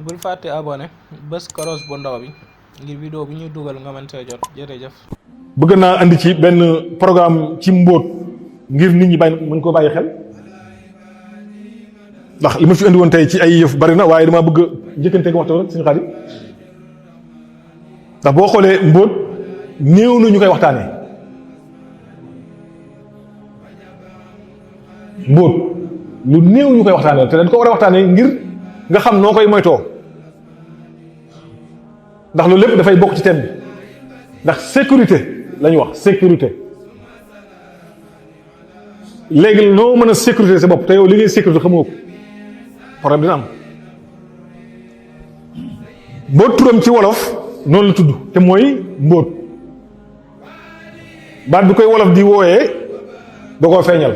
bul fàtte abonné bés koros bu ndaw bi ngir vidéo bi ñuy dugal nga mën see jot jërëjëf. bëgg naa andi ci benn programme ci mbóot ngir nit ñi bàyyi mën koo bàyyi xel ndax li ma fi andi woon tey ci ay yëf bari na waaye dama bëgg njëkkante ko waxtaan rek suñu xarit ndax boo xoolee mbóot néew na ñu koy waxtaanee mbóot lu néew ñu koy waxtaanee te dañ ko war a waxtaanee ngir nga xam noo koy moytoo ndax loolu lépp dafay bokk ci thème bi ndax sécurité la ñu wax sécurité léegi noo mën a sécurité sa bopp te yow li ngay sécurité xamoo ko problème dina am mbóot turam ci wolof noonu la tudd te mooy mbóot baat bi koy wolof di wooyee da koo feeñal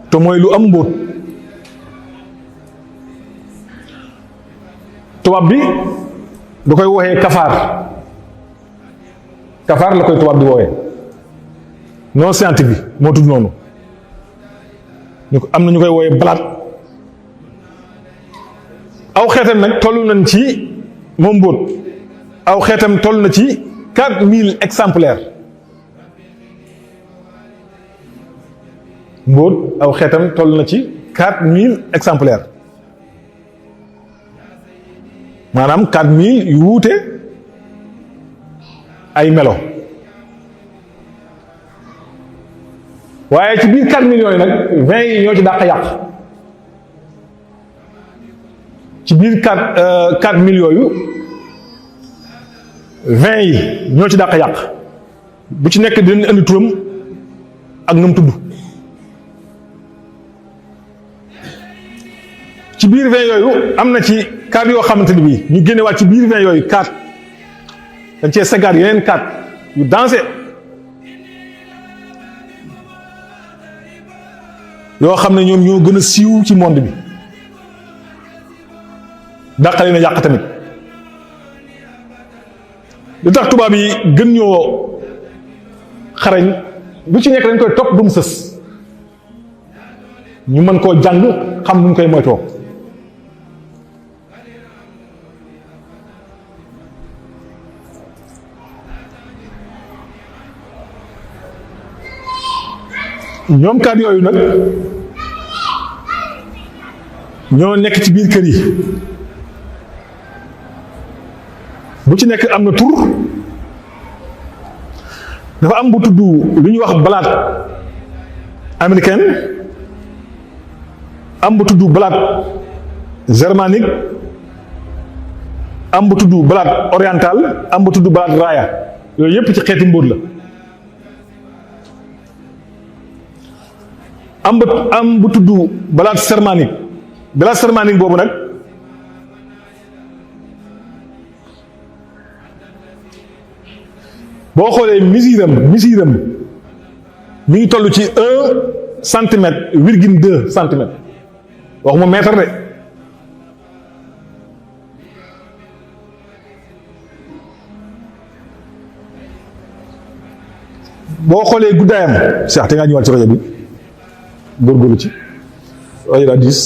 te mooy lu am mbóot tubaab bi da koy wooyee kafaar kafaar la koy tubaab di wooyee non scientifique moo tudd noonu ñu ko am na ñu koy wooyee balaat aw xeetam nag toll nañ ci moom mbóot aw xeetam toll na ci 4000 exemplaires mbóot aw xeetam toll na ci 4000 exemplaires maanaam 4000 yu wuute ay melo waaye ci biir 4000 yooyu nag 20 yi ñoo ci dàq yàq ci biir 4000 yooyu 20 yi ñoo ci dàq yàq bu ci nekk dinañ indi turam ak nu mu tudd ci biir 20 yooyu am na ci 4 yoo xamante ni bii ñu génnewaat ci biir 20 yooyu 4 dañ cee seggaat yeneen 4 yu dansé yoo xam ne ñoom ñoo gën a siiw ci monde bi dàqale na yàq tamit lu tax tubaab yi gën ñoo xarañ bu ci nekk dañ koy topp ba mu sës ñu mën koo jàng xam nu ñu koy moytoo ñoom kat yooyu nag ñoo nekk ci biir kër yi bu ci nekk am na tur dafa am bu tudd lu ñuy wax balaat américaine am bu tudd balaat germanique am bu tudd balaat oriental am bu tudd balaat raaya yooyu yépp ci xeeti mbóot la am bu tudd balaat sermanique boobu nag boo xoolee misiram mi ngi toll ci 1 centimètre virgule 2 centimètre waxuma mètre de boo xoolee guddaayam Cheikh te ngaa ñëwaat ci rajo bi góorgóorlu ci rajo daa diis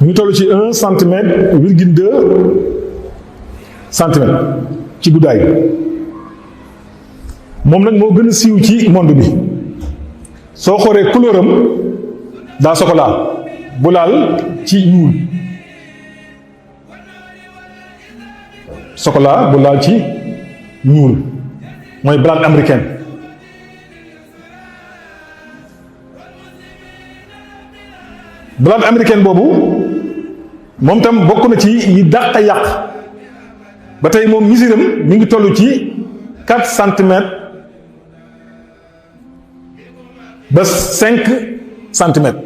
ñu toll ci 1 centimètre virgule 2 centimètre ci guddaay moom nag moo gën a siiw ci monde bi soo xoolee couleur am daa chocolat bu laal ci ñuul chocolat bu laal ci ñuul mooy balaat américaine balaat américaine boobu moom tam bokk na ci yi dàq yàq ba tey moom misiram mi ngi toll ci 4 centimètres ba 5 centimètres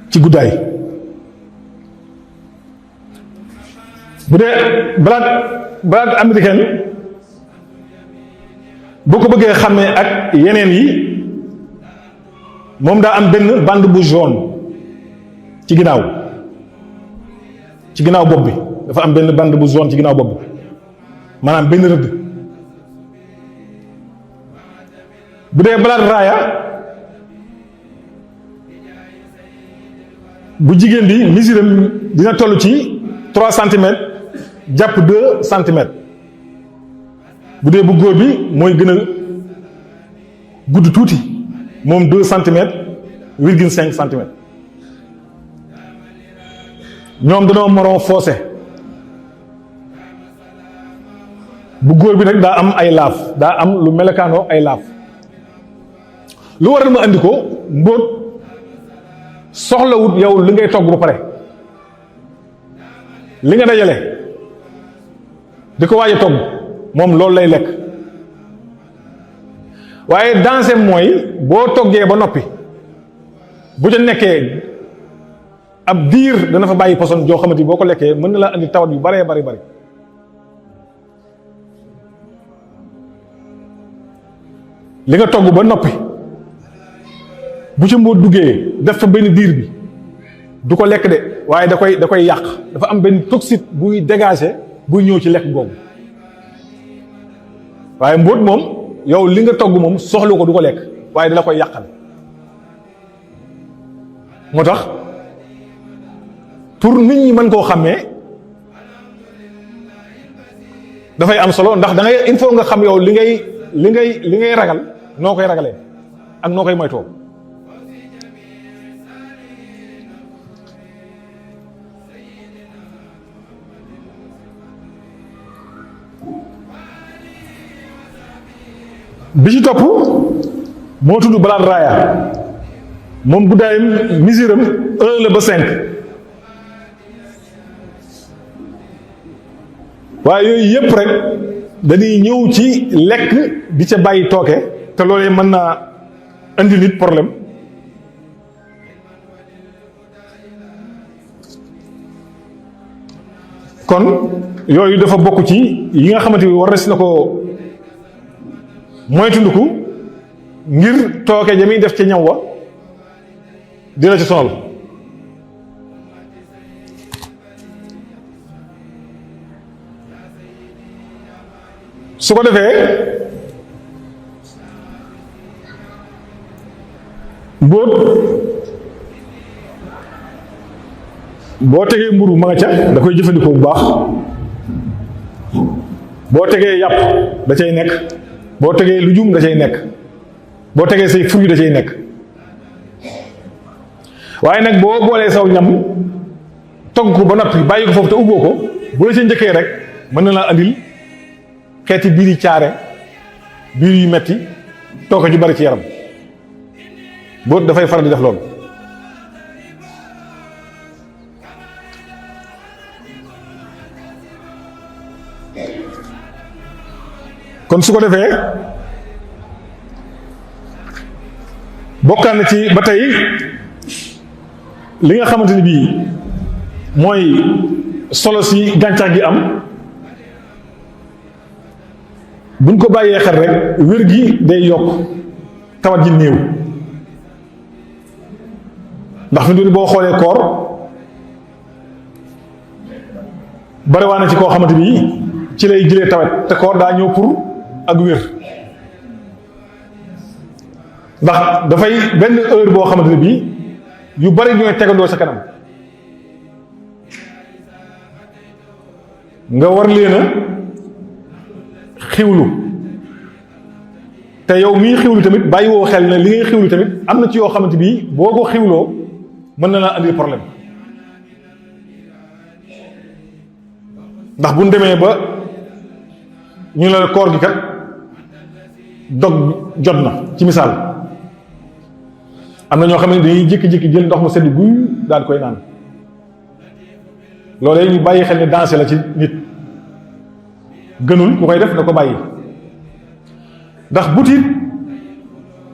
ci guddaay bu dee balaat américaine boo ko bëggee xàmmee ak yeneen yi moom daa am benn bande bu jaune ci ginnaaw bopp bi dafa am benn bande bu jaune ci ginnaaw bopp bi maanaam benn rëdd. bu dee balaat raaya bu jigéen bi misiram dina toll ci 3 centimètres jàpp 2 centimètres. bu dee bu góor bi mooy gën a gudd tuuti moom 2 centimètres virgule 5 centimètres. ñoom dañoo marron foncé. bu góor bi nag daa am ay laaf daa am lu melakaanoo ay laaf. lu waral ma andi ko mbóot soxlawut yow li ngay togg ba pare li nga dajale di ko waaj a togg moom loolu lay lekk waaye danger mooy boo toggee ba noppi bu ca nekkee ab diir dana fa bàyyi poson joo xamante boo ko lekkee mën na la andi tawat yu baree bari li nga togg ba noppi bu ca mbóot duggee def fa benn diir bi du ko lekk de waaye da koy yàq dafa am benn toxique buy dégager buy ñëw ci lekk googu waaye mbóot moom yow li nga togg moom soxla ko du ko lekk waaye dala koy yàqal. moo tax pour nit ñi mën koo xàmmee dafay am solo ndax da ngay il faut nga xam yow li ngay ragal noo koy ragalee ak noo koy moytoo. bi ci topp moo tudd balaat raaya moom guddaayam misiram 1 la ba 5 waaye yooyu yëpp rek dañuy ñëw ci lekk di ca bàyyi tooke te loolu mën naa indi nit problème. kon yooyu dafa bokk ci yi nga xamante ni war na ko moytundiku ngir tooke ja muy def ci ñaw wa di la ci sonal. su ko defee mbóot boo tegee mburu ma nga ca da koy jëfandikoo bu baax boo tegee yàpp da cay nekk boo tegee lujum da cay nekk boo tegee say fruit da cay nekk waaye nag boo boolee saw ñam togg ko ba noppi bàyyi ko foofu te ubboo ko bu la ca njëkkee rek mën na la andil xeeti biir yi caare biir yu metti tooke ju bari ci yaram boo dafay faral di def loolu. kon su ko defee bokkaan na ci ba tey li nga xamante ni bii mooy solo si gàncax gi am buñ ko bàyyee xel rek wér gi day yokk tawat ji néew ndax fi mu boo xoolee koor bariwaa na ci koo xamante bi ci lay jëlee tawat te koor daa ñëw pour ak wér ndax dafay benn heure boo xamante ne bii yu bari ñooy tegandoo sa kanam nga war leen a xiwlu te yow mii xiwlu tamit bàyyi woo xel ne li ngay xiwlu tamit am na ci yoo xamante bii boo ko xiwloo mën na laa andi problème ndax bu ñu demee ba ñu la koor gi kat dog jot na ci misaal am na ñoo xam ne dañuy jékki-jékki jël ndox mu sedd guy daal koy naan loolee ñu bàyyi xel ne danger la ci nit gënul ku koy def na ko bàyyi ndax butit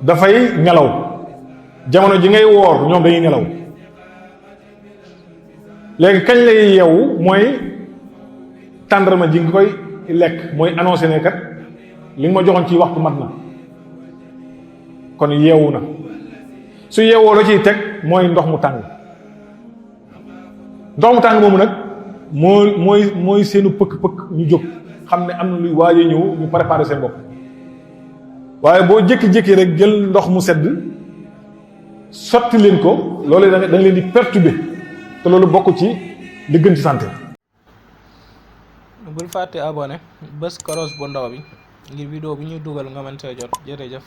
dafay nelaw jamono ji ngay woor ñoom dañuy nelaw léegi kañ lay yeewu mooy tàndarma ji nga koy lekk mooy annoncé ne kat li nga ma joxoon ci waxtu mat na kon yeewu na su yeewoo la ciy teg mooy ndox mu tàng moomu nag mooy seenu pëkk-pëkk ñu jóg xam ne am na luy waaje ñëw ñu préparer seen bopp waaye boo jékki-jékki rek jël ndox mu sedd sotti leen ko loolu da nga leen di perturber te loolu bokk ci li gën ci santé. bul fàtte abonné bës cloche bu ndaw bi ngir vidéo bi ñuy dugal nga mën see jot jërëjëf.